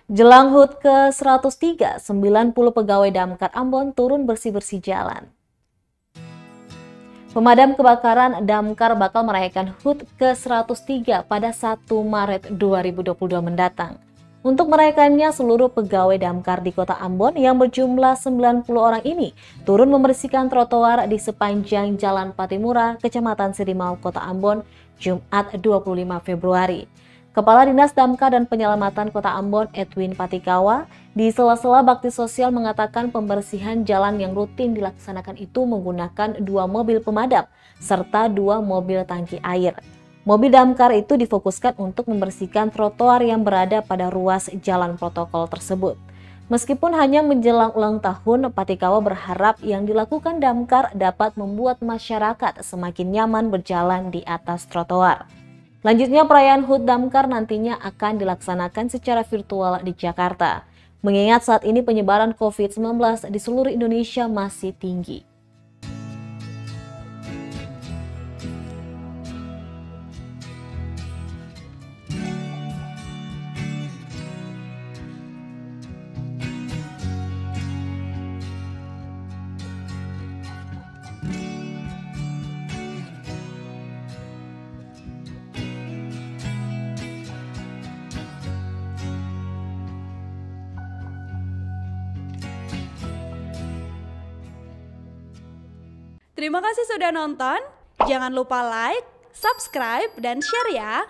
Jelang HUT ke-103, 90 pegawai Damkar Ambon turun bersih-bersih jalan. Pemadam kebakaran Damkar bakal merayakan HUT ke-103 pada 1 Maret 2022 mendatang. Untuk merayakannya, seluruh pegawai Damkar di Kota Ambon yang berjumlah 90 orang ini turun membersihkan trotoar di sepanjang Jalan Patimura, Kecamatan Sirimau, Kota Ambon, Jumat 25 Februari. Kepala Dinas Damkar dan Penyelamatan Kota Ambon, Edwin Patikawa, di sela-sela bakti sosial mengatakan pembersihan jalan yang rutin dilaksanakan itu menggunakan 2 mobil pemadam serta 2 mobil tangki air. Mobil damkar itu difokuskan untuk membersihkan trotoar yang berada pada ruas jalan protokol tersebut. Meskipun hanya menjelang ulang tahun, Patikawa berharap yang dilakukan damkar dapat membuat masyarakat semakin nyaman berjalan di atas trotoar. Selanjutnya, perayaan HUT Damkar nantinya akan dilaksanakan secara virtual di Jakarta, mengingat saat ini penyebaran COVID-19 di seluruh Indonesia masih tinggi. Terima kasih sudah nonton. Jangan lupa like, subscribe, dan share ya.